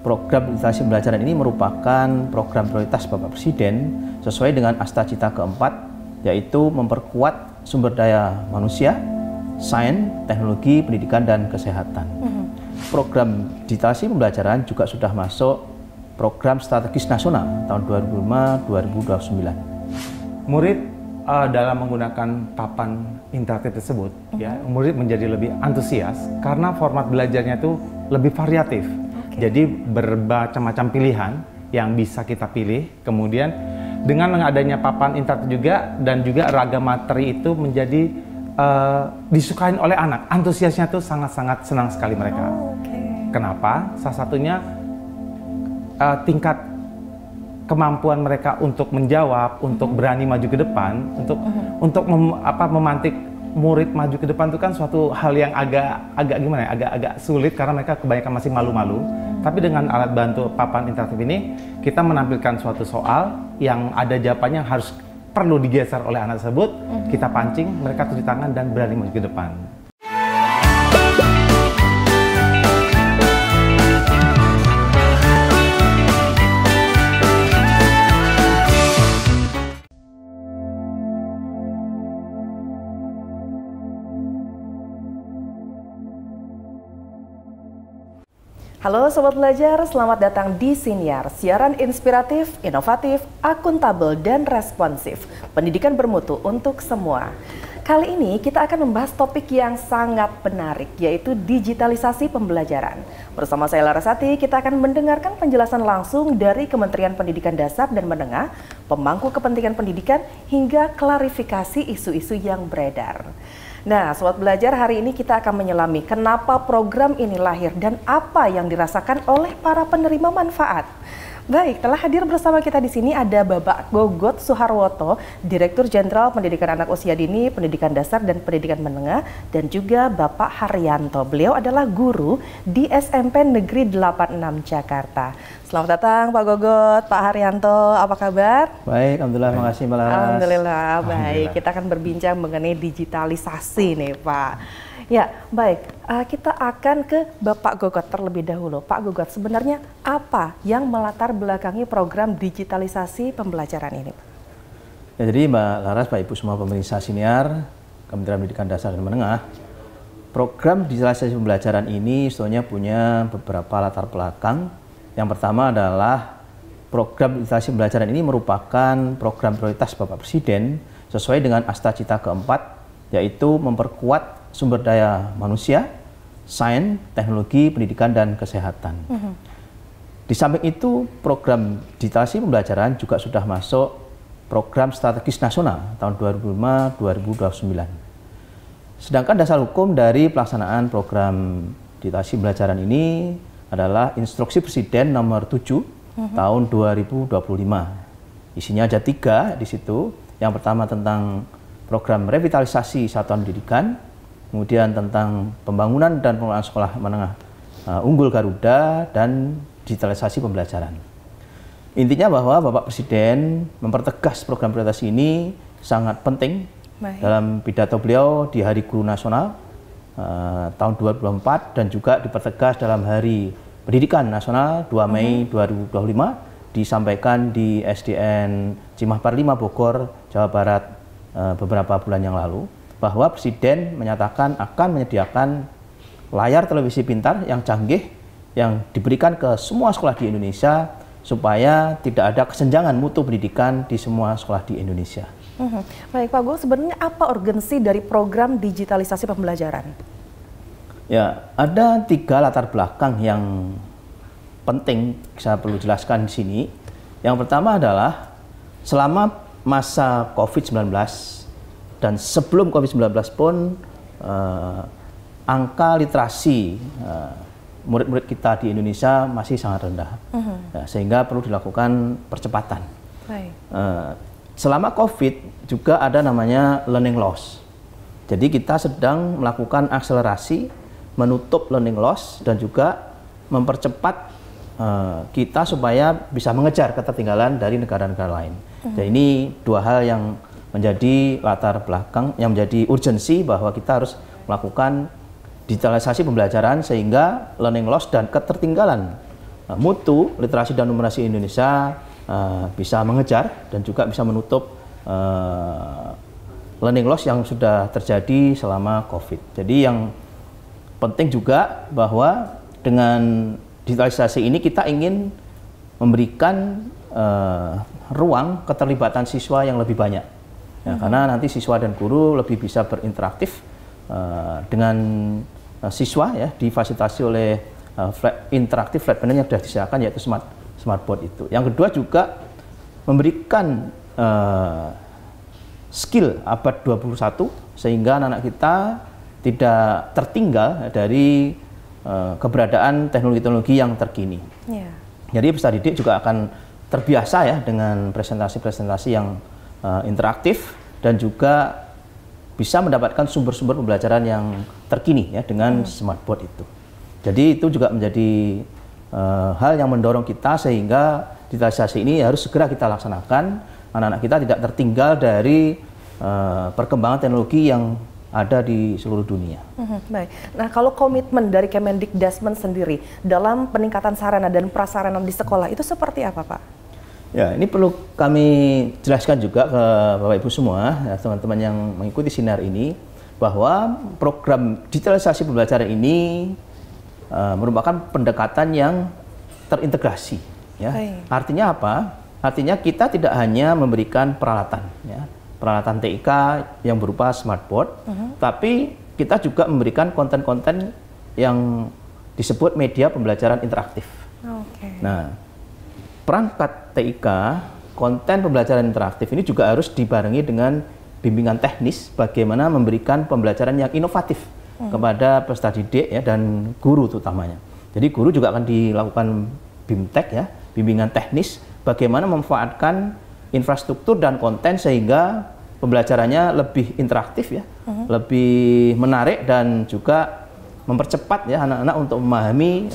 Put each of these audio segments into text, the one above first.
Program digitalisasi pembelajaran ini merupakan program prioritas Bapak Presiden sesuai dengan Astacita keempat, yaitu memperkuat sumber daya manusia, sains, teknologi, pendidikan, dan kesehatan. Program digitalisasi pembelajaran juga sudah masuk program strategis nasional tahun 2005-2029. Murid dalam menggunakan papan interaktif tersebut, ya, murid menjadi lebih antusias karena format belajarnya itu lebih variatif. Jadi bermacam-macam pilihan yang bisa kita pilih. Kemudian dengan adanya papan interaktif juga dan juga ragam materi itu menjadi disukain oleh anak. Antusiasnya tuh sangat-sangat senang sekali mereka. Kenapa? Salah satunya tingkat kemampuan mereka untuk menjawab, untuk berani maju ke depan, untuk memantik murid maju ke depan itu kan suatu hal yang agak gimana ya, agak sulit karena mereka kebanyakan masih malu-malu. Tapi dengan alat bantu papan interaktif ini, kita menampilkan suatu soal yang ada jawabannya harus perlu digeser oleh anak tersebut, kita pancing, mereka cuci tangan dan berani maju ke depan. Halo Sobat Belajar, selamat datang di Siniar, siaran inspiratif, inovatif, akuntabel, dan responsif. Pendidikan bermutu untuk semua. Kali ini kita akan membahas topik yang sangat menarik, yaitu digitalisasi pembelajaran. Bersama saya Larasati, kita akan mendengarkan penjelasan langsung dari Kementerian Pendidikan Dasar dan Menengah, pemangku kepentingan pendidikan, hingga klarifikasi isu-isu yang beredar. Nah, Sobat Belajar, hari ini kita akan menyelami kenapa program ini lahir dan apa yang dirasakan oleh para penerima manfaat. Baik, telah hadir bersama kita di sini ada Bapak Gogot Suharwoto, Direktur Jenderal Pendidikan Anak Usia Dini, Pendidikan Dasar dan Pendidikan Menengah, dan juga Bapak Haryanto. Beliau adalah guru di SMP Negeri 86 Jakarta. Selamat datang Pak Gogot, Pak Haryanto, apa kabar? Baik, alhamdulillah, makasih Mbak Laras. Alhamdulillah, baik. Kita akan berbincang mengenai digitalisasi nih Pak. Ya, baik. Kita akan ke Bapak Gogot terlebih dahulu. Pak Gogot, sebenarnya apa yang melatar belakangi program digitalisasi pembelajaran ini? Ya, jadi Mbak Laras, Pak Ibu semua pemirsa Siniar, Kementerian Pendidikan Dasar dan Menengah, program digitalisasi pembelajaran ini sebetulnya punya beberapa latar belakang. Yang pertama adalah program digitalisasi pembelajaran ini merupakan program prioritas Bapak Presiden sesuai dengan Astacita keempat, yaitu memperkuat sumber daya manusia, sains, teknologi, pendidikan, dan kesehatan. Di samping itu, program digitalisasi pembelajaran juga sudah masuk program strategis nasional tahun 2005-2029. Sedangkan dasar hukum dari pelaksanaan program digitalisasi pembelajaran ini adalah Instruksi Presiden nomor 7 tahun 2025. Isinya ada 3 di situ. Yang pertama tentang program revitalisasi satuan pendidikan, kemudian tentang pembangunan dan pengelolaan sekolah menengah unggul Garuda, dan digitalisasi pembelajaran. Intinya bahwa Bapak Presiden mempertegas program prioritas ini sangat penting. Dalam pidato beliau di Hari Guru Nasional tahun 2024 dan juga dipertegas dalam Hari Pendidikan Nasional 2 Mei 2025 disampaikan di SDN Cimahpar 5 Bogor, Jawa Barat beberapa bulan yang lalu, bahwa Presiden menyatakan akan menyediakan layar televisi pintar yang canggih yang diberikan ke semua sekolah di Indonesia supaya tidak ada kesenjangan mutu pendidikan di semua sekolah di Indonesia. Baik Pak Go, sebenarnya apa urgensi dari program digitalisasi pembelajaran? Ya, ada 3 latar belakang yang penting saya perlu jelaskan di sini. Yang pertama adalah selama masa COVID-19 dan sebelum COVID-19 pun angka literasi murid-murid kita di Indonesia masih sangat rendah, ya, sehingga perlu dilakukan percepatan. Selama COVID juga ada namanya learning loss. Jadi kita sedang melakukan akselerasi menutup learning loss dan juga mempercepat kita supaya bisa mengejar ketertinggalan dari negara-negara lain. Dan ini 2 hal yang menjadi latar belakang, yang menjadi urgensi bahwa kita harus melakukan digitalisasi pembelajaran sehingga learning loss dan ketertinggalan mutu literasi dan numerasi Indonesia bisa mengejar dan juga bisa menutup learning loss yang sudah terjadi selama COVID. Jadi yang penting juga bahwa dengan digitalisasi ini kita ingin memberikan ruang keterlibatan siswa yang lebih banyak. Ya, karena nanti siswa dan guru lebih bisa berinteraktif dengan siswa ya, difasilitasi oleh interaktif flat panel yang sudah disediakan, yaitu smartboard itu. Yang kedua juga memberikan skill abad 21 sehingga anak-anak kita tidak tertinggal dari keberadaan teknologi-teknologi yang terkini. Yeah. Jadi peserta didik juga akan terbiasa ya dengan presentasi-presentasi yang interaktif dan juga bisa mendapatkan sumber-sumber pembelajaran yang terkini ya dengan smartboard itu. Jadi itu juga menjadi hal yang mendorong kita sehingga digitalisasi ini harus segera kita laksanakan. Anak-anak kita tidak tertinggal dari perkembangan teknologi yang ada di seluruh dunia. Baik. Nah, kalau komitmen dari Kemendikdasmen sendiri dalam peningkatan sarana dan prasarana di sekolah itu seperti apa, Pak? Ya, ini perlu kami jelaskan juga ke Bapak Ibu semua, ya, teman-teman yang mengikuti sinar ini, bahwa program digitalisasi pembelajaran ini merupakan pendekatan yang terintegrasi. Ya. Artinya apa? Artinya kita tidak hanya memberikan peralatan, ya, peralatan TIK yang berupa smartboard, tapi kita juga memberikan konten-konten yang disebut media pembelajaran interaktif. Nah, perangkat TIK, konten pembelajaran interaktif ini juga harus dibarengi dengan bimbingan teknis bagaimana memberikan pembelajaran yang inovatif kepada peserta didik ya, dan guru terutamanya. Jadi guru juga akan dilakukan BIMTEK ya, bimbingan teknis bagaimana memanfaatkan infrastruktur dan konten sehingga pembelajarannya lebih interaktif ya, lebih menarik dan juga mempercepat ya anak-anak untuk memahami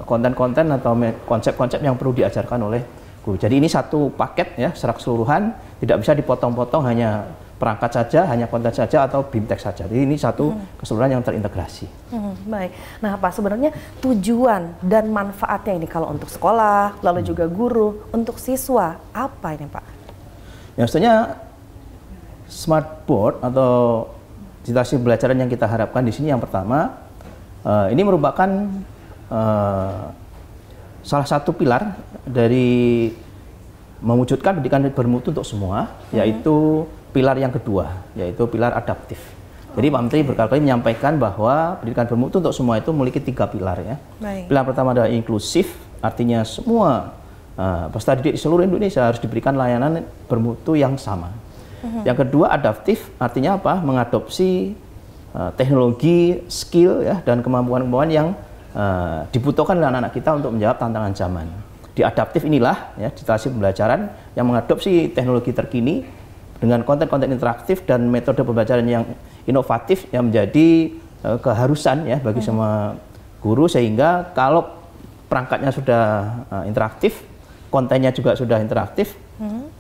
konten-konten atau konsep-konsep yang perlu diajarkan oleh guru. Jadi ini satu paket ya secara keseluruhan, tidak bisa dipotong-potong hanya perangkat saja, hanya konten saja atau BIMTEK saja. Jadi ini satu keseluruhan yang terintegrasi. Baik. Nah, Pak, sebenarnya tujuan dan manfaatnya ini kalau untuk sekolah, lalu juga guru, untuk siswa, apa ini, Pak? Ya, maksudnya smartboard atau digitalisasi pembelajaran yang kita harapkan di sini yang pertama, ini merupakan salah satu pilar dari mewujudkan pendidikan bermutu untuk semua, yaitu pilar yang kedua, yaitu pilar adaptif. Jadi Pak Menteri berkali-kali menyampaikan bahwa pendidikan bermutu untuk semua itu memiliki 3 pilar ya. Pilar pertama adalah inklusif, artinya semua peserta didik di seluruh Indonesia harus diberikan layanan bermutu yang sama. Yang kedua adaptif, artinya apa? Mengadopsi teknologi, skill ya, dan kemampuan-kemampuan yang dibutuhkan oleh anak-anak kita untuk menjawab tantangan zaman. Di adaptif inilah ya, digitalisasi pembelajaran yang mengadopsi teknologi terkini dengan konten-konten interaktif dan metode pembelajaran yang inovatif yang menjadi keharusan ya bagi semua guru, sehingga kalau perangkatnya sudah interaktif, kontennya juga sudah interaktif,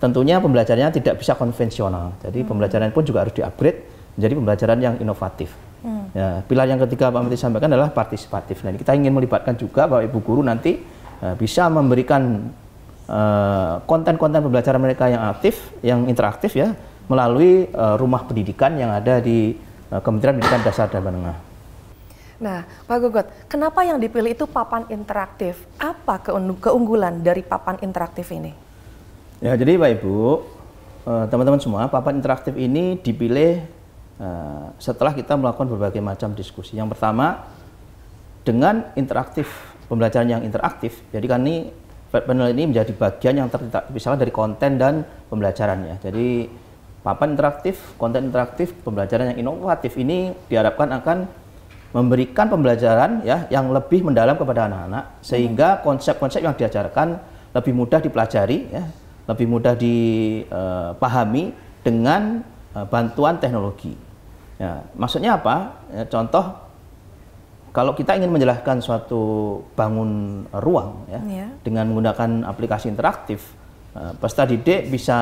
tentunya pembelajarannya tidak bisa konvensional. Jadi pembelajaran pun juga harus di-upgrade menjadi pembelajaran yang inovatif. Ya, pilar yang ketiga Pak Menteri sampaikan adalah partisipatif. Nah, kita ingin melibatkan juga Bapak Ibu guru nanti bisa memberikan konten-konten pembelajaran mereka yang aktif, yang interaktif ya, melalui rumah pendidikan yang ada di Kementerian Pendidikan Dasar dan Menengah. Nah, Pak Gogot, kenapa yang dipilih itu papan interaktif? Apa keunggulan dari papan interaktif ini? Ya, jadi Pak Ibu, teman-teman semua, papan interaktif ini dipilih setelah kita melakukan berbagai macam diskusi. Yang pertama, dengan interaktif, pembelajaran yang interaktif, jadi kan ini flat panel ini menjadi bagian yang terpisah dari konten dan pembelajarannya. Jadi papan interaktif, konten interaktif, pembelajaran yang inovatif ini diharapkan akan memberikan pembelajaran ya yang lebih mendalam kepada anak-anak, sehingga konsep-konsep yang diajarkan lebih mudah dipelajari ya, lebih mudah dipahami dengan bantuan teknologi. Ya, maksudnya apa? Ya, contoh, kalau kita ingin menjelaskan suatu bangun ruang ya, dengan menggunakan aplikasi interaktif, peserta didik bisa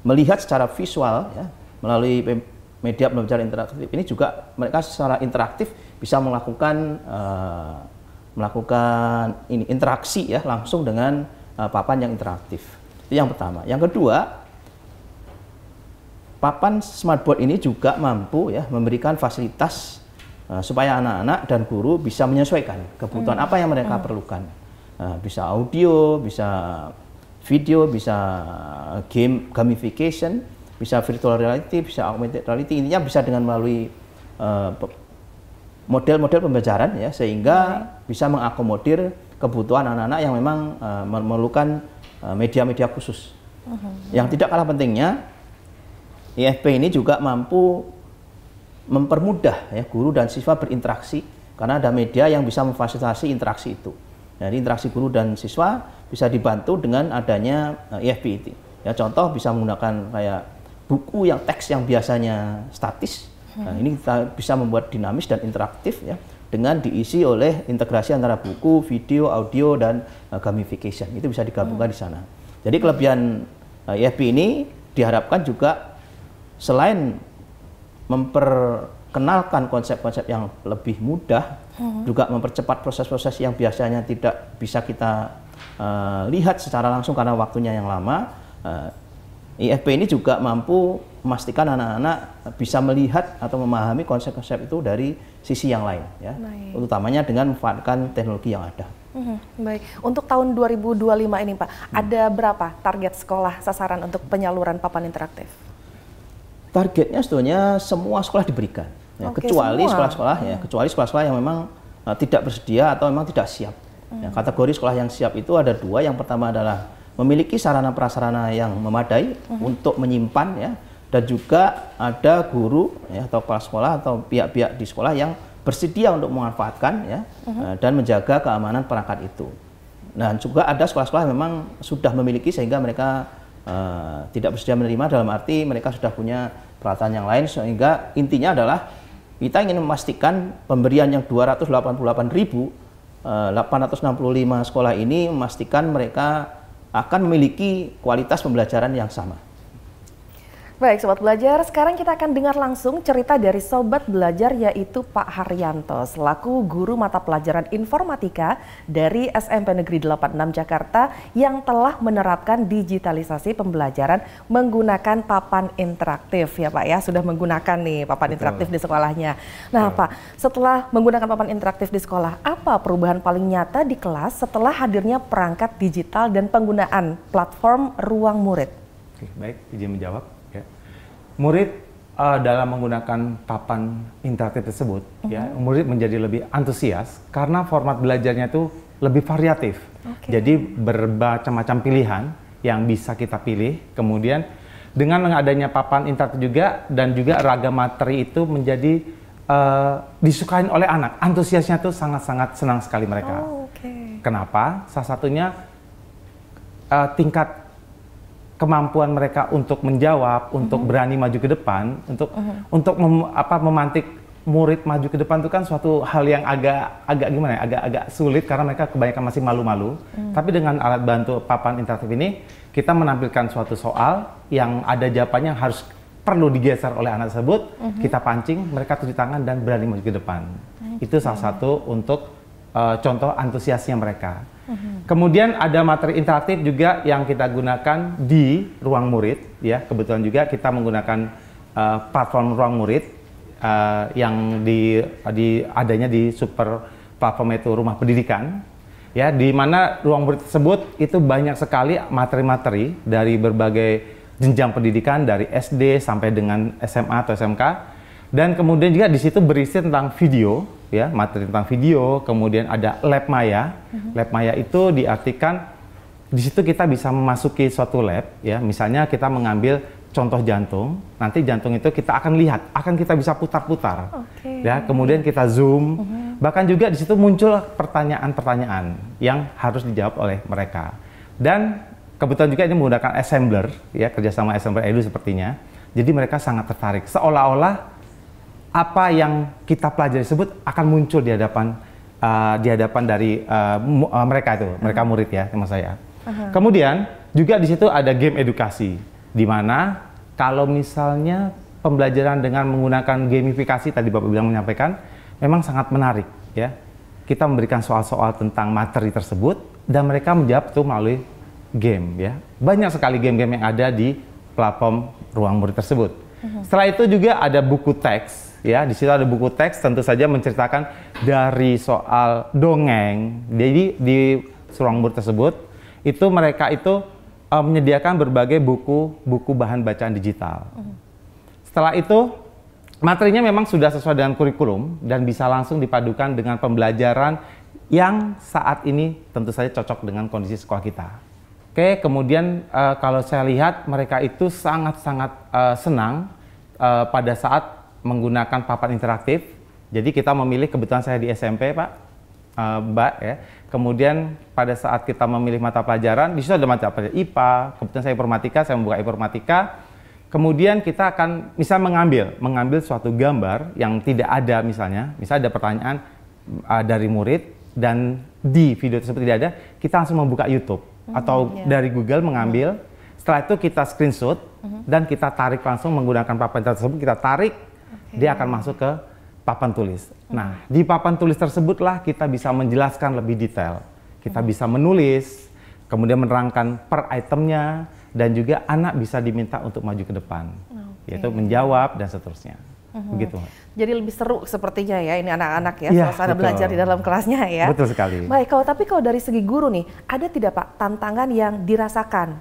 melihat secara visual ya, melalui media pembelajaran interaktif ini juga mereka secara interaktif bisa melakukan melakukan interaksi ya langsung dengan papan yang interaktif. Itu yang pertama. Yang kedua, papan smartboard ini juga mampu ya memberikan fasilitas supaya anak-anak dan guru bisa menyesuaikan kebutuhan apa yang mereka perlukan. Bisa audio, bisa video, bisa gamification, bisa virtual reality, bisa augmented reality. Intinya bisa dengan melalui model-model pembelajaran ya, sehingga bisa mengakomodir kebutuhan anak-anak yang memang memerlukan media-media khusus. Yang tidak kalah pentingnya, IFP ini juga mampu mempermudah ya guru dan siswa berinteraksi karena ada media yang bisa memfasilitasi interaksi itu. Jadi interaksi guru dan siswa bisa dibantu dengan adanya IFP itu. Ya, contoh bisa menggunakan kayak buku yang teks yang biasanya statis. Nah, ini kita bisa membuat dinamis dan interaktif ya dengan diisi oleh integrasi antara buku, video, audio dan gamification. Itu bisa digabungkan di sana. Jadi kelebihan IFP ini diharapkan juga selain memperkenalkan konsep-konsep yang lebih mudah, juga mempercepat proses-proses yang biasanya tidak bisa kita lihat secara langsung karena waktunya yang lama. IFP ini juga mampu memastikan anak-anak bisa melihat atau memahami konsep-konsep itu dari sisi yang lain, ya, utamanya dengan memanfaatkan teknologi yang ada. Baik, untuk tahun 2025 ini Pak, ada berapa target sekolah sasaran untuk penyaluran papan interaktif? Targetnya sebetulnya semua sekolah diberikan, ya, kecuali sekolah-sekolah ya, kecuali sekolah-sekolah yang memang tidak bersedia atau memang tidak siap. Ya, kategori sekolah yang siap itu ada dua. Yang pertama adalah memiliki sarana prasarana yang memadai untuk menyimpan ya, dan juga ada guru ya, atau kepala sekolah atau pihak-pihak di sekolah yang bersedia untuk memanfaatkan ya, dan menjaga keamanan perangkat itu. Dan juga ada sekolah-sekolah yang memang sudah memiliki sehingga mereka tidak bersedia menerima, dalam arti mereka sudah punya peralatan yang lain, sehingga intinya adalah kita ingin memastikan pemberian yang 288.865 sekolah ini memastikan mereka akan memiliki kualitas pembelajaran yang sama. Baik, Sobat Belajar, sekarang kita akan dengar langsung cerita dari Sobat Belajar, yaitu Pak Haryanto, selaku guru mata pelajaran informatika dari SMP Negeri 86 Jakarta yang telah menerapkan digitalisasi pembelajaran menggunakan papan interaktif ya Pak ya, sudah menggunakan nih papan interaktif di sekolahnya. Nah Pak, setelah menggunakan papan interaktif di sekolah, apa perubahan paling nyata di kelas setelah hadirnya perangkat digital dan penggunaan platform Ruang Murid? Oke, baik, izin menjawab. Murid dalam menggunakan papan interaktif tersebut, ya, murid menjadi lebih antusias karena format belajarnya itu lebih variatif. Jadi bermacam-macam pilihan yang bisa kita pilih. Kemudian dengan adanya papan interaktif juga dan juga ragam materi itu menjadi disukain oleh anak. Antusiasnya tuh sangat-sangat senang sekali mereka. Kenapa? Salah satunya tingkat kemampuan mereka untuk menjawab, untuk berani maju ke depan, untuk memantik murid maju ke depan itu kan suatu hal yang agak gimana ya, agak sulit karena mereka kebanyakan masih malu-malu. Tapi dengan alat bantu papan interaktif ini, kita menampilkan suatu soal yang ada jawabannya yang harus perlu digeser oleh anak tersebut, kita pancing, mereka cuci tangan dan berani maju ke depan. Itu salah satu untuk contoh antusiasnya mereka. Kemudian ada materi interaktif juga yang kita gunakan di Ruang Murid, ya. Kebetulan juga kita menggunakan platform Ruang Murid yang adanya di super platform itu Rumah Pendidikan, ya, di mana Ruang Murid tersebut itu banyak sekali materi-materi dari berbagai jenjang pendidikan dari SD sampai dengan SMA atau SMK, dan kemudian juga di situ berisi tentang video. Ya, materi tentang video, kemudian ada lab maya. Lab maya itu diartikan di situ kita bisa memasuki suatu lab, ya. Misalnya kita mengambil contoh jantung, nanti jantung itu kita akan lihat, akan kita bisa putar-putar, ya. Kemudian kita zoom, bahkan juga di situ muncul pertanyaan-pertanyaan yang harus dijawab oleh mereka. Dan kebetulan juga ini menggunakan assembler, ya, kerjasama Assembler Edu sepertinya. Jadi mereka sangat tertarik, seolah-olah apa yang kita pelajari tersebut akan muncul di hadapan dari mereka itu, mereka murid ya, sama saya. Kemudian juga di situ ada game edukasi, di mana kalau misalnya pembelajaran dengan menggunakan gamifikasi tadi Bapak bilang menyampaikan, memang sangat menarik ya. kita memberikan soal-soal tentang materi tersebut dan mereka menjawab itu melalui game ya. Banyak sekali game-game yang ada di platform Ruang Murid tersebut. Setelah itu juga ada buku teks ya. Di situ ada buku teks tentu saja menceritakan dari soal dongeng. Jadi di Ruang Murid tersebut itu mereka itu menyediakan berbagai buku bahan bacaan digital. Setelah itu materinya memang sudah sesuai dengan kurikulum dan bisa langsung dipadukan dengan pembelajaran yang saat ini tentu saja cocok dengan kondisi sekolah kita. Oke, kemudian kalau saya lihat mereka itu sangat-sangat senang pada saat menggunakan papan interaktif. Jadi kita memilih, kebetulan saya di SMP Pak, Mbak ya. Kemudian pada saat kita memilih mata pelajaran, di situ ada mata pelajaran IPA, kebetulan saya informatika, saya membuka informatika. Kemudian kita akan mengambil suatu gambar yang tidak ada misalnya ada pertanyaan dari murid dan di video tersebut tidak ada, kita langsung membuka YouTube atau dari Google mengambil. Setelah itu kita screenshot dan kita tarik langsung menggunakan papan tersebut, kita tarik, dia akan masuk ke papan tulis. Nah, di papan tulis tersebutlah kita bisa menjelaskan lebih detail. Kita bisa menulis, kemudian menerangkan per itemnya, dan juga anak bisa diminta untuk maju ke depan, yaitu menjawab dan seterusnya. Begitu. Jadi lebih seru sepertinya ya ini anak-anak ya, suasana betul. belajar di dalam kelasnya ya. Betul sekali. Baik, tapi kalau dari segi guru nih, ada tidak Pak tantangan yang dirasakan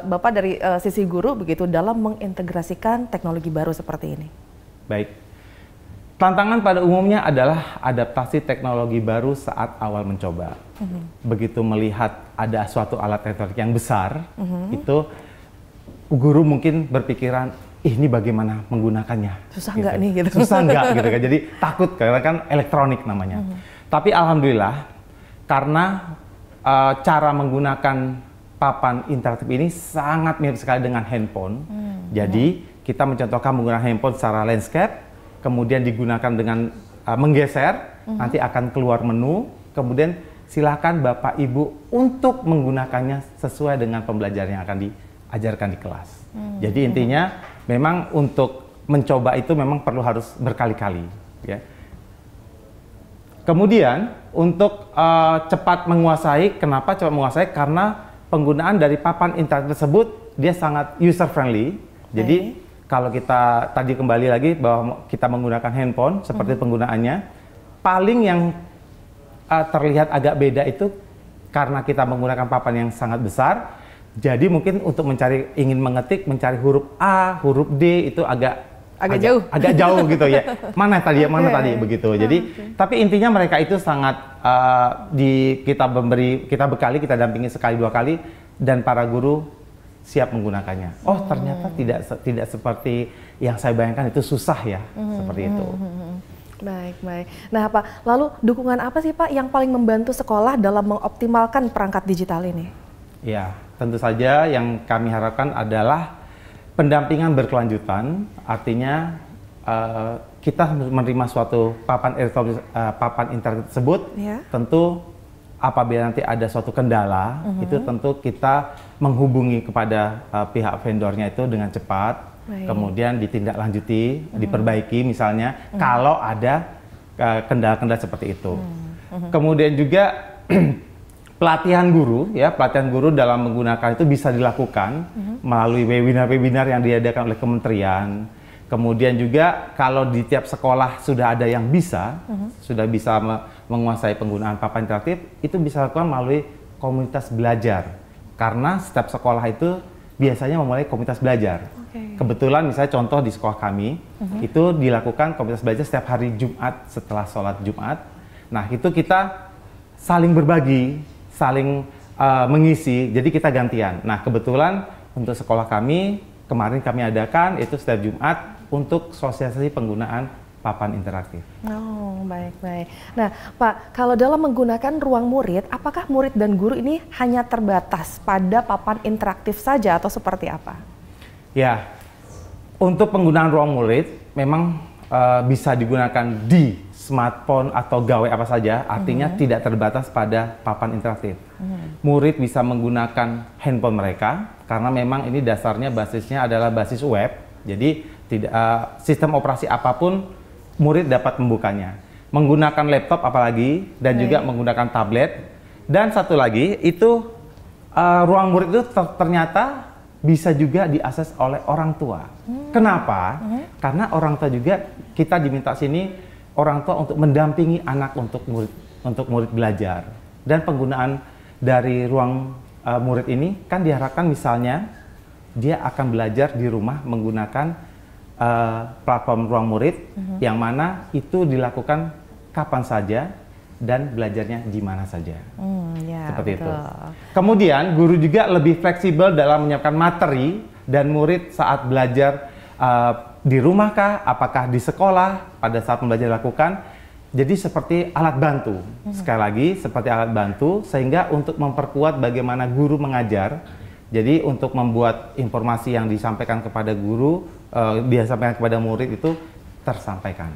Bapak dari sisi guru begitu dalam mengintegrasikan teknologi baru seperti ini? Baik. Tantangan pada umumnya adalah adaptasi teknologi baru saat awal mencoba. Begitu melihat ada suatu alat elektronik yang besar, itu guru mungkin berpikiran, ini bagaimana menggunakannya? Susah gitu. nggak nih? Gitu. Susah nggak gitu kan? Jadi takut karena kan elektronik namanya. Tapi alhamdulillah karena cara menggunakan papan interaktif ini sangat mirip sekali dengan handphone. Jadi kita mencontohkan menggunakan handphone secara landscape, kemudian digunakan dengan menggeser, nanti akan keluar menu, kemudian silakan Bapak Ibu untuk menggunakannya sesuai dengan pembelajaran yang akan diajarkan di kelas. Jadi intinya memang untuk mencoba itu memang perlu harus berkali-kali. Ya. Kemudian untuk cepat menguasai, kenapa cepat menguasai? Karena penggunaan dari papan interaktif tersebut dia sangat user friendly. Jadi kalau kita tadi kembali lagi bahwa kita menggunakan handphone seperti penggunaannya, paling yang terlihat agak beda itu karena kita menggunakan papan yang sangat besar. Jadi mungkin untuk ingin mencari huruf A, huruf D itu agak jauh gitu ya. Mana tadi begitu. Jadi tapi intinya mereka itu sangat kita bekali, kita dampingi sekali dua kali dan para guru siap menggunakannya. Oh ternyata tidak seperti yang saya bayangkan, itu susah ya, seperti itu. Baik. Nah Pak, lalu dukungan apa sih Pak yang paling membantu sekolah dalam mengoptimalkan perangkat digital ini? Ya, tentu saja yang kami harapkan adalah pendampingan berkelanjutan, artinya kita menerima suatu papan interaktif tersebut, tentu apabila nanti ada suatu kendala, itu tentu kita menghubungi kepada pihak vendornya itu dengan cepat, kemudian ditindaklanjuti, diperbaiki misalnya kalau ada kendala-kendala seperti itu. Kemudian juga pelatihan guru dalam menggunakan itu bisa dilakukan melalui webinar-webinar yang diadakan oleh kementerian. Kemudian juga kalau di tiap sekolah sudah ada yang sudah bisa menguasai penggunaan papan interaktif, itu bisa dilakukan melalui komunitas belajar. Karena setiap sekolah itu biasanya memulai komunitas belajar. Kebetulan misalnya contoh di sekolah kami, itu dilakukan komunitas belajar setiap hari Jumat setelah sholat Jumat. Nah itu kita saling berbagi, saling mengisi, jadi kita gantian. Nah kebetulan untuk sekolah kami, kemarin kami adakan itu setiap Jumat untuk sosialisasi penggunaan papan interaktif. Oh, baik. Nah, Pak, kalau dalam menggunakan ruang murid, apakah murid dan guru ini hanya terbatas pada papan interaktif saja atau seperti apa? Ya, untuk penggunaan ruang murid memang bisa digunakan di smartphone atau gawai apa saja, artinya tidak terbatas pada papan interaktif. Murid bisa menggunakan handphone mereka, karena memang ini dasarnya basisnya adalah basis web, jadi tidak sistem operasi apapun murid dapat membukanya. menggunakan laptop apalagi, dan juga menggunakan tablet. Dan satu lagi itu ruang murid itu ternyata bisa juga diakses oleh orang tua. Kenapa? Karena orang tua juga kita diminta sini orang tua untuk mendampingi anak untuk murid belajar. Dan penggunaan dari ruang murid ini kan diharapkan misalnya dia akan belajar di rumah menggunakan platform ruang murid yang mana itu dilakukan kapan saja dan belajarnya di mana saja. Seperti itu. Kemudian guru juga lebih fleksibel dalam menyiapkan materi dan murid saat belajar di rumah kah, apakah di sekolah pada saat pembelajaran dilakukan. Jadi seperti alat bantu. Sekali lagi seperti alat bantu sehingga untuk memperkuat bagaimana guru mengajar. Jadi untuk membuat informasi yang disampaikan kepada guru, disampaikan kepada murid itu tersampaikan.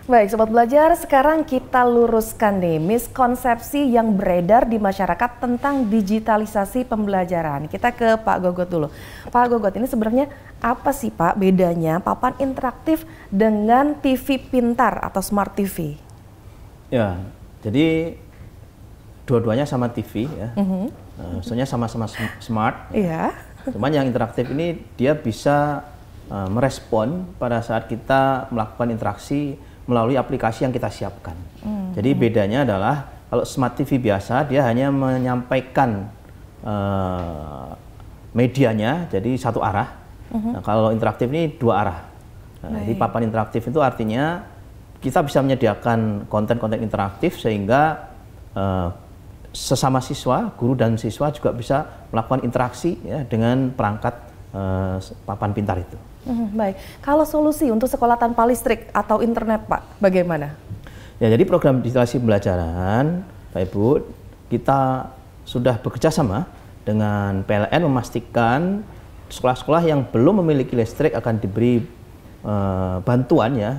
Baik, Sobat Belajar, sekarang kita luruskan nih miskonsepsi yang beredar di masyarakat tentang digitalisasi pembelajaran. Kita ke Pak Gogot dulu. Pak Gogot, ini sebenarnya apa sih Pak bedanya papan interaktif dengan TV pintar atau Smart TV? Ya, jadi dua-duanya sama TV ya. Maksudnya sama-sama smart. Iya. Cuman yang interaktif ini dia bisa merespon pada saat kita melakukan interaksi melalui aplikasi yang kita siapkan. Jadi bedanya adalah kalau Smart TV biasa dia hanya menyampaikan medianya jadi satu arah. Nah, kalau interaktif ini dua arah. Jadi papan interaktif itu artinya kita bisa menyediakan konten-konten interaktif sehingga sesama siswa, guru dan siswa juga bisa melakukan interaksi ya dengan perangkat papan pintar itu. Baik, kalau solusi untuk sekolah tanpa listrik atau internet Pak, bagaimana? Ya, jadi program digitalisasi pembelajaran, Pak Ibu, kita sudah bekerja sama dengan PLN memastikan sekolah-sekolah yang belum memiliki listrik akan diberi bantuan ya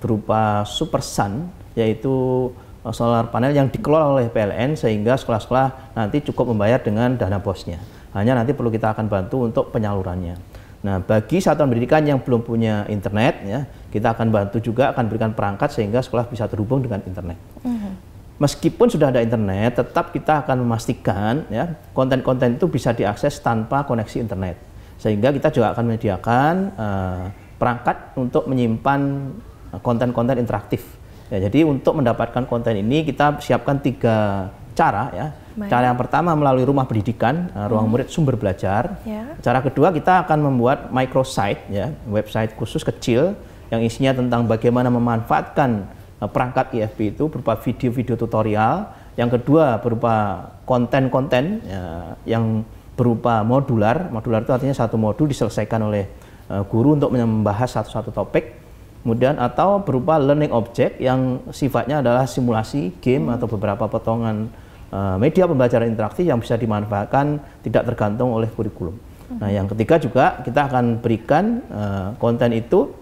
berupa Super Sun, yaitu solar panel yang dikelola oleh PLN sehingga sekolah-sekolah nanti cukup membayar dengan dana bosnya. Hanya nanti perlu kita akan bantu untuk penyalurannya. Nah, bagi satuan pendidikan yang belum punya internet, ya, kita akan bantu juga, akan berikan perangkat sehingga sekolah bisa terhubung dengan internet. Meskipun sudah ada internet, tetap kita akan memastikan ya konten-konten itu bisa diakses tanpa koneksi internet. Sehingga kita juga akan menyediakan perangkat untuk menyimpan konten-konten interaktif. Ya, jadi untuk mendapatkan konten ini kita siapkan 3 cara ya. Cara yang pertama melalui rumah pendidikan, ruang murid sumber belajar. Cara kedua kita akan membuat microsite ya, website khusus kecil yang isinya tentang bagaimana memanfaatkan perangkat IFP itu berupa video-video tutorial. Yang kedua berupa konten-konten ya, yang berupa modular. Modular itu artinya satu modul diselesaikan oleh guru untuk membahas satu-satu topik. Kemudian atau berupa learning object yang sifatnya adalah simulasi game atau beberapa potongan media pembelajaran interaktif yang bisa dimanfaatkan tidak tergantung oleh kurikulum. Nah, yang ketiga juga kita akan berikan konten itu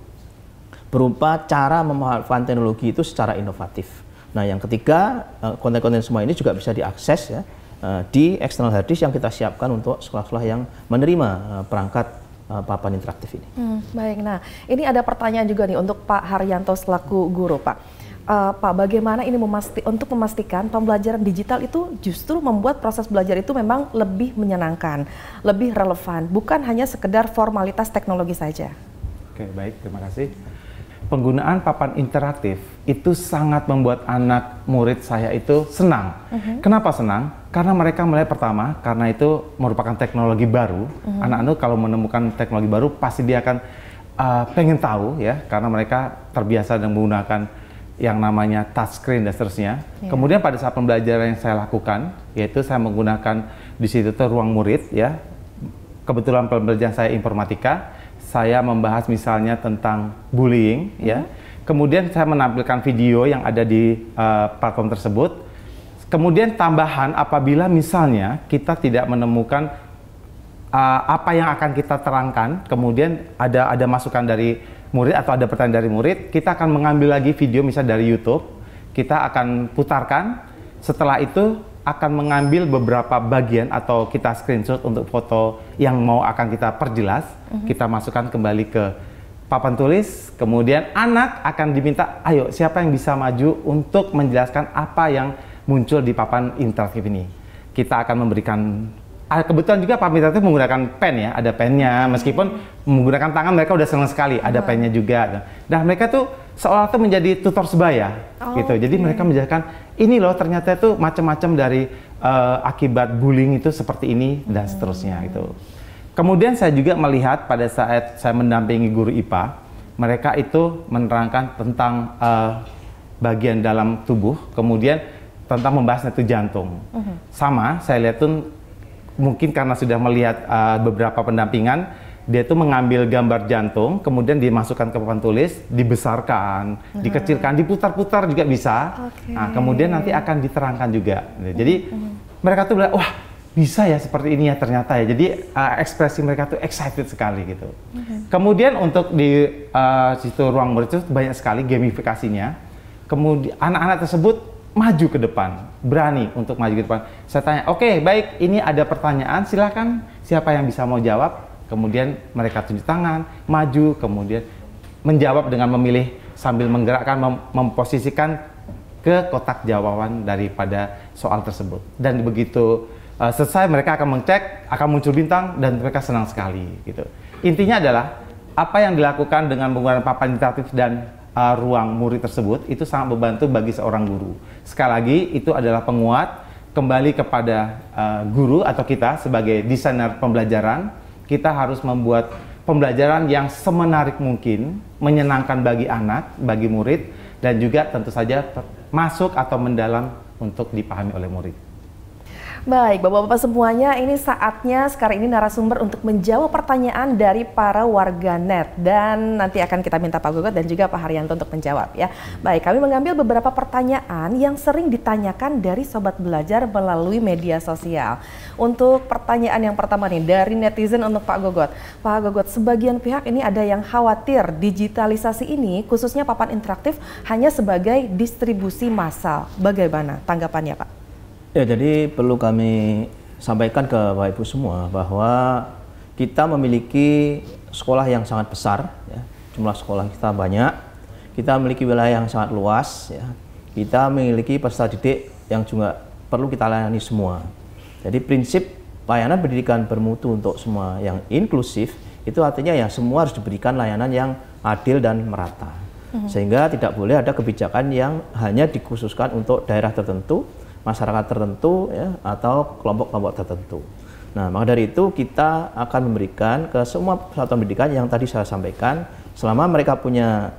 berupa cara memanfaatkan teknologi itu secara inovatif. Nah, yang ketiga konten-konten semua ini juga bisa diakses ya di external hard disk yang kita siapkan untuk sekolah-sekolah yang menerima perangkat papan interaktif ini. Baik, nah ini ada pertanyaan juga nih untuk Pak Haryanto selaku guru Pak. Pak, bagaimana ini untuk memastikan pembelajaran digital itu justru membuat proses belajar itu memang lebih menyenangkan, lebih relevan, bukan hanya sekedar formalitas teknologi saja. Oke, baik, terima kasih. Penggunaan papan interaktif itu sangat membuat anak murid saya itu senang. Kenapa senang? Karena mereka melihat pertama, karena itu merupakan teknologi baru. Anak-anak kalau menemukan teknologi baru pasti dia akan pengen tahu ya, karena mereka terbiasa dengan menggunakan yang namanya touchscreen dan seterusnya. Kemudian pada saat pembelajaran yang saya lakukan, yaitu saya menggunakan di situ tuh ruang murid ya. Kebetulan pembelajaran saya informatika, saya membahas misalnya tentang bullying ya. Kemudian saya menampilkan video yang ada di platform tersebut. Kemudian tambahan apabila misalnya kita tidak menemukan apa yang akan kita terangkan, kemudian ada masukan dari murid atau ada pertanyaan dari murid, kita akan mengambil lagi video misalnya dari YouTube, kita akan putarkan, setelah itu akan mengambil beberapa bagian atau kita screenshot untuk foto yang mau akan kita perjelas, kita masukkan kembali ke papan tulis, kemudian anak akan diminta, ayo siapa yang bisa maju untuk menjelaskan apa yang muncul di papan interaktif ini. Kita akan memberikan, kebetulan juga papan interaktif menggunakan pen ya, ada pennya, meskipun menggunakan tangan mereka udah senang sekali, ada pennya juga. Nah mereka tuh seolah tuh menjadi tutor sebaya, gitu. Jadi mereka menjelaskan, ini loh ternyata itu macam-macam dari akibat bullying itu seperti ini dan seterusnya gitu. Kemudian saya juga melihat pada saat saya mendampingi guru IPA, mereka itu menerangkan tentang bagian dalam tubuh, kemudian tentang membahasnya itu jantung. Sama, saya lihat tuh mungkin karena sudah melihat beberapa pendampingan, dia itu mengambil gambar jantung, kemudian dimasukkan ke papan tulis, dibesarkan, dikecilkan, diputar-putar juga bisa. Nah, kemudian nanti akan diterangkan juga. Jadi mereka tuh bilang, wah, bisa ya seperti ini ya ternyata ya. Jadi ekspresi mereka tuh excited sekali gitu. Kemudian untuk di situ ruang murid itu banyak sekali gamifikasinya. Kemudian anak-anak tersebut maju ke depan, berani untuk maju ke depan. Saya tanya, oke, baik, ini ada pertanyaan, silakan siapa yang bisa mau jawab. Kemudian mereka tunjuk tangan, maju, kemudian menjawab dengan memilih sambil menggerakkan, memposisikan ke kotak jawaban daripada soal tersebut. Dan begitu selesai mereka akan mengcek, akan muncul bintang dan mereka senang sekali gitu. Intinya adalah apa yang dilakukan dengan menggunakan papan interaktif dan ruang murid tersebut itu sangat membantu bagi seorang guru. Sekali lagi itu adalah penguat kembali kepada guru atau kita sebagai desainer pembelajaran. Kita harus membuat pembelajaran yang semenarik mungkin, menyenangkan bagi anak, bagi murid, dan juga tentu saja masuk atau mendalam untuk dipahami oleh murid. Baik, Bapak-Bapak semuanya, ini saatnya sekarang ini narasumber untuk menjawab pertanyaan dari para warganet. Dan nanti akan kita minta Pak Gogot dan juga Pak Haryanto untuk menjawab ya. Baik, kami mengambil beberapa pertanyaan yang sering ditanyakan dari Sobat Belajar melalui media sosial. Untuk pertanyaan yang pertama nih, dari netizen untuk Pak Gogot. Pak Gogot, sebagian pihak ini ada yang khawatir digitalisasi ini, khususnya papan interaktif, hanya sebagai distribusi massal. Bagaimana tanggapannya Pak? Ya, jadi perlu kami sampaikan ke Bapak Ibu semua bahwa kita memiliki sekolah yang sangat besar, ya. Jumlah sekolah kita banyak, kita memiliki wilayah yang sangat luas, ya. Kita memiliki peserta didik yang juga perlu kita layani semua. Jadi prinsip layanan pendidikan bermutu untuk semua yang inklusif itu artinya ya semua harus diberikan layanan yang adil dan merata. Sehingga tidak boleh ada kebijakan yang hanya dikhususkan untuk daerah tertentu, masyarakat tertentu ya, atau kelompok-kelompok tertentu. Nah, maka dari itu kita akan memberikan ke semua satuan pendidikan yang tadi saya sampaikan, selama mereka punya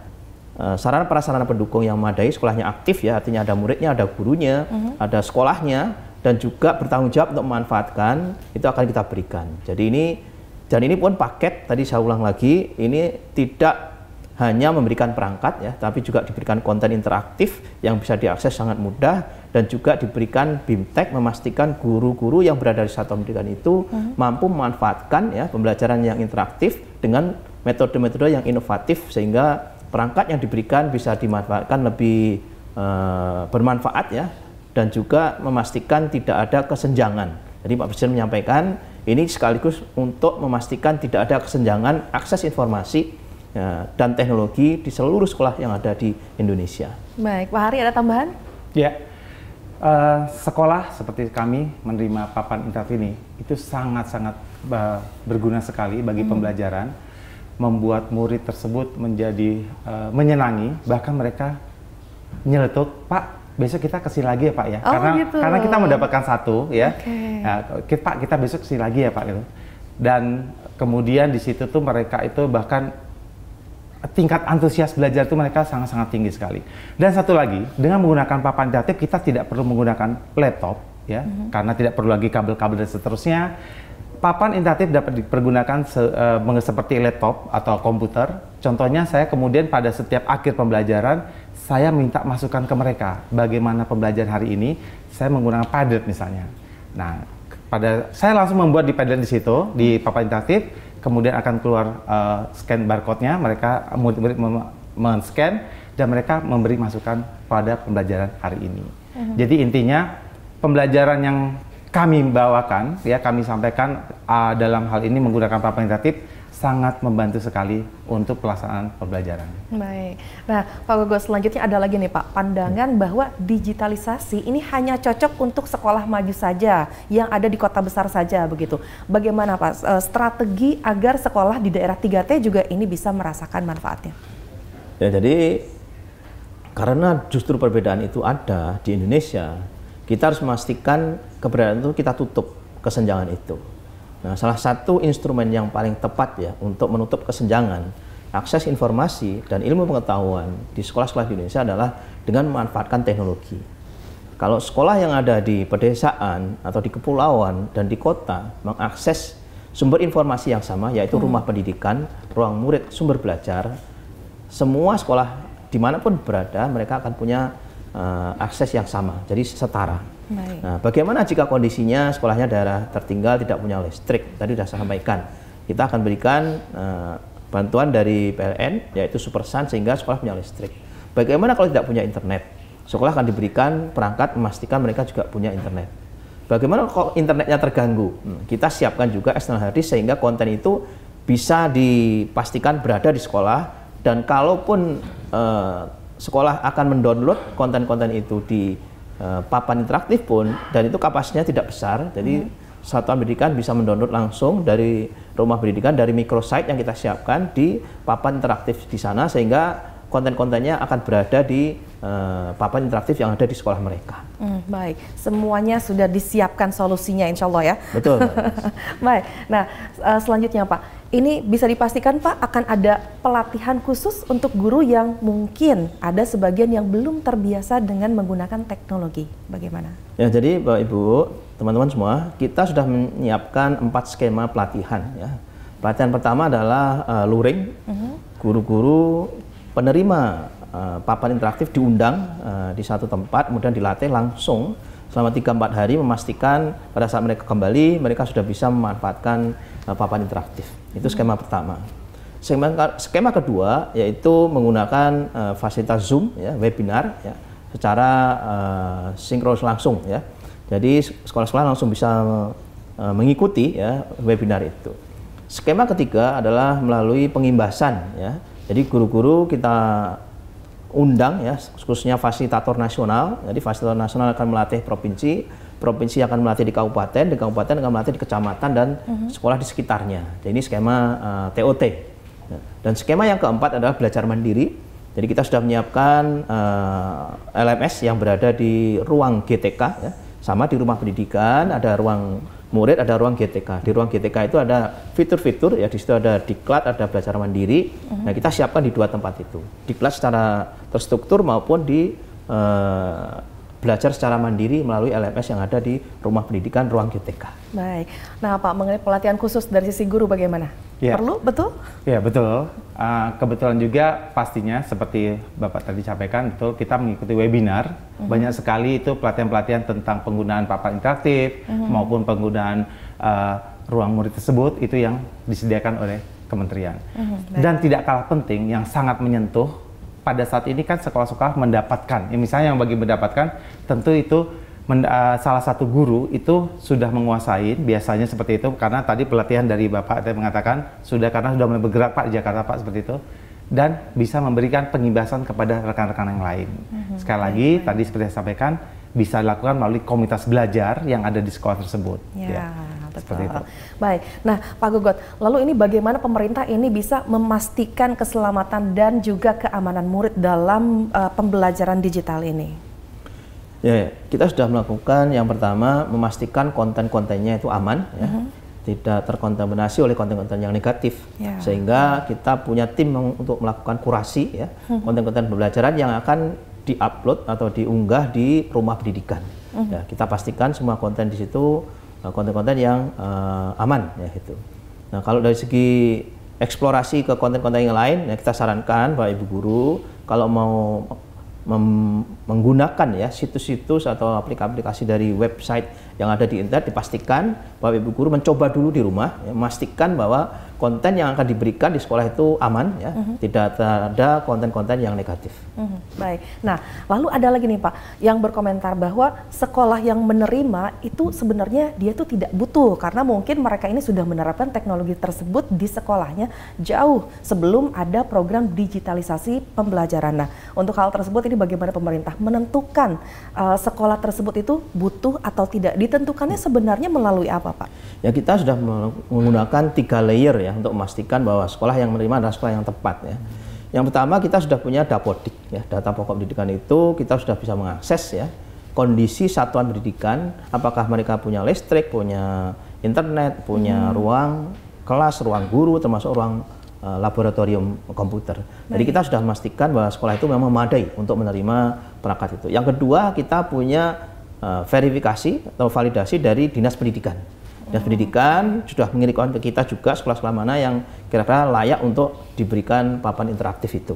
sarana prasarana pendukung yang memadai, sekolahnya aktif ya, artinya ada muridnya, ada gurunya, ada sekolahnya, dan juga bertanggung jawab untuk memanfaatkan, itu akan kita berikan. Jadi ini pun paket, tadi saya ulang lagi, ini tidak hanya memberikan perangkat ya, tapi juga diberikan konten interaktif yang bisa diakses sangat mudah, dan juga diberikan BIMTEK memastikan guru-guru yang berada di satuan pendidikan itu mampu memanfaatkan ya pembelajaran yang interaktif dengan metode-metode yang inovatif, sehingga perangkat yang diberikan bisa dimanfaatkan lebih bermanfaat ya, dan juga memastikan tidak ada kesenjangan. Jadi Pak Presiden menyampaikan ini sekaligus untuk memastikan tidak ada kesenjangan akses informasi ya, dan teknologi di seluruh sekolah yang ada di Indonesia. Baik, Pak Hari ada tambahan? Ya, sekolah seperti kami menerima papan interaktif ini itu sangat-sangat berguna sekali bagi pembelajaran, membuat murid tersebut menjadi menyenangi, bahkan mereka nyeletuk, Pak besok kita kesini lagi ya Pak ya, karena kita mendapatkan satu ya, Pak kita besok kesini lagi ya Pak gitu. Dan kemudian di situ tuh mereka itu bahkan tingkat antusias belajar itu mereka sangat-sangat tinggi sekali. Dan satu lagi, dengan menggunakan papan interaktif kita tidak perlu menggunakan laptop ya, karena tidak perlu lagi kabel-kabel dan seterusnya. Papan interaktif dapat dipergunakan seperti laptop atau komputer. Contohnya saya kemudian pada setiap akhir pembelajaran saya minta masukan ke mereka bagaimana pembelajaran hari ini. Saya menggunakan Padlet misalnya. Nah, saya langsung membuat di Padlet di situ di papan interaktif. Kemudian akan keluar scan barcode-nya, mereka murid-murid men-scan dan mereka memberi masukan pada pembelajaran hari ini. Jadi intinya pembelajaran yang kami bawakan, ya kami sampaikan dalam hal ini menggunakan papan interaktif sangat membantu sekali untuk pelaksanaan pembelajaran. Baik. Nah, Pak Gogo, selanjutnya ada lagi nih Pak, pandangan bahwa digitalisasi ini hanya cocok untuk sekolah maju saja, yang ada di kota besar saja begitu. Bagaimana Pak strategi agar sekolah di daerah 3T juga ini bisa merasakan manfaatnya? Ya, jadi karena justru perbedaan itu ada di Indonesia, kita harus memastikan keberadaan itu kita tutup kesenjangan itu. Nah, salah satu instrumen yang paling tepat ya untuk menutup kesenjangan akses informasi dan ilmu pengetahuan di sekolah-sekolah di Indonesia adalah dengan memanfaatkan teknologi. Kalau sekolah yang ada di pedesaan atau di kepulauan dan di kota mengakses sumber informasi yang sama, yaitu rumah pendidikan, ruang murid, sumber belajar, semua sekolah dimanapun berada mereka akan punya akses yang sama, jadi setara. Baik. Nah, bagaimana jika kondisinya sekolahnya daerah tertinggal tidak punya listrik? Tadi sudah saya sampaikan, kita akan berikan bantuan dari PLN, yaitu Supersan, sehingga sekolah punya listrik. Bagaimana kalau tidak punya internet? Sekolah akan diberikan perangkat memastikan mereka juga punya internet. Bagaimana kalau internetnya terganggu? Kita siapkan juga external hard disk sehingga konten itu bisa dipastikan berada di sekolah, dan kalaupun sekolah akan mendownload konten-konten itu di papan interaktif pun, dan itu kapasitasnya tidak besar, jadi satuan pendidikan bisa mendownload langsung dari rumah pendidikan, dari microsite yang kita siapkan di papan interaktif di sana, sehingga konten-kontennya akan berada di papan interaktif yang ada di sekolah mereka. Baik, semuanya sudah disiapkan solusinya insya Allah ya. Betul. Baik, nah selanjutnya Pak, ini bisa dipastikan Pak akan ada pelatihan khusus untuk guru yang mungkin ada sebagian yang belum terbiasa dengan menggunakan teknologi. Bagaimana? Ya, jadi Bapak Ibu, teman-teman semua, kita sudah menyiapkan 4 skema pelatihan. Ya. Pelatihan pertama adalah luring, guru-guru penerima papan interaktif diundang di satu tempat, kemudian dilatih langsung selama 3-4 hari, memastikan pada saat mereka kembali, mereka sudah bisa memanfaatkan papan interaktif. Itu skema pertama. Skema kedua yaitu menggunakan fasilitas Zoom, ya, webinar, ya, secara sinkron langsung. Ya. Jadi sekolah-sekolah langsung bisa mengikuti ya, webinar itu. Skema ketiga adalah melalui pengimbasan. Ya. Jadi guru-guru kita undang, ya, khususnya fasilitator nasional. Jadi fasilitator nasional akan melatih provinsi, provinsi akan melatih di kabupaten akan melatih di kecamatan dan sekolah di sekitarnya. Jadi ini skema TOT. Dan skema yang keempat adalah belajar mandiri. Jadi kita sudah menyiapkan LMS yang berada di ruang GTK, ya. Sama di rumah pendidikan ada ruang murid, ada ruang GTK. Di ruang GTK itu ada fitur-fitur, ya, di situ ada diklat, ada belajar mandiri. Nah, kita siapkan di 2 tempat itu. Diklat secara terstruktur maupun di belajar secara mandiri melalui LMS yang ada di rumah pendidikan ruang GTK. Baik. Nah, Pak, mengenai pelatihan khusus dari sisi guru bagaimana? Ya. Perlu, betul? Ya, betul. Kebetulan juga pastinya seperti Bapak tadi sampaikan, betul, kita mengikuti webinar. Banyak sekali itu pelatihan-pelatihan tentang penggunaan papan interaktif maupun penggunaan ruang murid tersebut, itu yang disediakan oleh kementerian. Dan tidak kalah penting, yang sangat menyentuh, pada saat ini kan sekolah-sekolah mendapatkan, ya, misalnya yang bagi mendapatkan, tentu itu salah satu guru itu sudah menguasai, biasanya seperti itu, karena tadi pelatihan dari Bapak tadi mengatakan karena sudah mulai bergerak Pak di Jakarta Pak, seperti itu, dan bisa memberikan pengimbasan kepada rekan-rekan yang lain. Sekali lagi tadi seperti saya sampaikan, bisa dilakukan melalui komunitas belajar yang ada di sekolah tersebut. Ya, betul. Seperti itu. Baik, nah Pak Gogot, lalu ini bagaimana pemerintah ini bisa memastikan keselamatan dan juga keamanan murid dalam pembelajaran digital ini? Ya, kita sudah melakukan yang pertama, memastikan konten-kontennya itu aman, ya, tidak terkontaminasi oleh konten-konten yang negatif, sehingga kita punya tim untuk melakukan kurasi, ya, konten-konten pembelajaran yang akan diupload atau diunggah di rumah pendidikan. Ya, kita pastikan semua konten di situ konten-konten yang aman, ya, itu. Nah, kalau dari segi eksplorasi ke konten-konten yang lain, ya, kita sarankan Bapak Ibu guru kalau mau menggunakan, ya, situs-situs atau aplikasi dari website yang ada di internet, dipastikan Bapak Ibu guru mencoba dulu di rumah, ya, memastikan bahwa konten yang akan diberikan di sekolah itu aman, ya, tidak ada konten-konten yang negatif. Baik. Nah, lalu ada lagi nih Pak, yang berkomentar bahwa sekolah yang menerima itu sebenarnya dia tuh tidak butuh karena mungkin mereka ini sudah menerapkan teknologi tersebut di sekolahnya jauh sebelum ada program digitalisasi pembelajaran. Nah, untuk hal tersebut ini bagaimana pemerintah menentukan sekolah tersebut itu butuh atau tidak? Ditentukannya sebenarnya melalui apa Pak? Ya, kita sudah menggunakan 3 layer ya untuk memastikan bahwa sekolah yang menerima adalah sekolah yang tepat ya. Yang pertama, kita sudah punya Dapodik ya, data pokok pendidikan itu kita sudah bisa mengakses ya kondisi satuan pendidikan, apakah mereka punya listrik, punya internet, punya ruang kelas, ruang guru, termasuk ruang laboratorium komputer. Jadi kita sudah memastikan bahwa sekolah itu memang memadai untuk menerima perangkat itu. Yang kedua, kita punya verifikasi atau validasi dari Dinas Pendidikan. Dinas Pendidikan sudah mengirimkan ke kita juga sekolah-sekolah mana yang kira-kira layak untuk diberikan papan interaktif itu.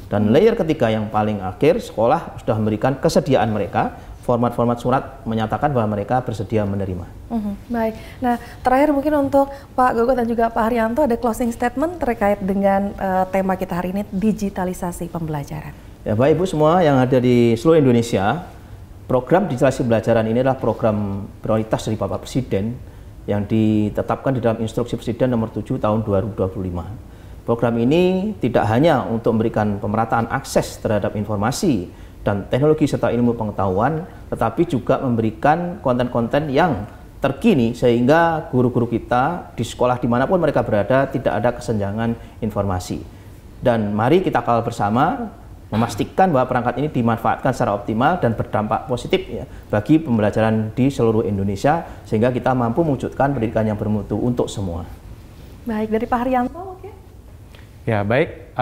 Dan layer ketiga yang paling akhir, sekolah sudah memberikan kesediaan mereka, format-format surat menyatakan bahwa mereka bersedia menerima. Baik. Nah, terakhir mungkin untuk Pak Gogo dan juga Pak Haryanto ada closing statement terkait dengan tema kita hari ini, digitalisasi pembelajaran. Ya, Bapak Ibu semua yang ada di seluruh Indonesia, program digitalisasi pembelajaran ini adalah program prioritas dari Bapak Presiden yang ditetapkan di dalam Instruksi Presiden nomor 7 tahun 2025. Program ini tidak hanya untuk memberikan pemerataan akses terhadap informasi dan teknologi serta ilmu pengetahuan, tetapi juga memberikan konten-konten yang terkini sehingga guru-guru kita di sekolah dimanapun mereka berada tidak ada kesenjangan informasi. Dan mari kita kawal bersama memastikan bahwa perangkat ini dimanfaatkan secara optimal dan berdampak positif ya, bagi pembelajaran di seluruh Indonesia sehingga kita mampu mewujudkan pendidikan yang bermutu untuk semua. Baik, dari Pak Haryanto, oke. Ya, baik.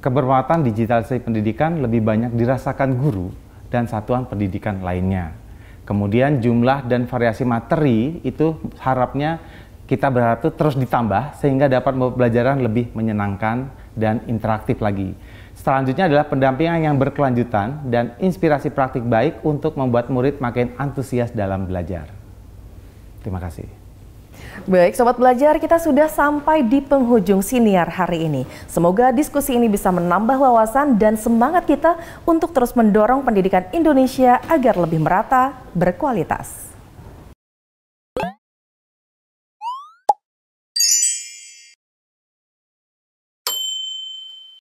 Kebermanfaatan digitalisasi pendidikan lebih banyak dirasakan guru dan satuan pendidikan lainnya. Kemudian jumlah dan variasi materi itu harapnya kita berharap itu terus ditambah sehingga dapat pembelajaran lebih menyenangkan dan interaktif lagi. Selanjutnya adalah pendampingan yang berkelanjutan dan inspirasi praktik baik untuk membuat murid makin antusias dalam belajar. Terima kasih. Baik, Sobat Belajar, kita sudah sampai di penghujung siniar hari ini. Semoga diskusi ini bisa menambah wawasan dan semangat kita untuk terus mendorong pendidikan Indonesia agar lebih merata, berkualitas.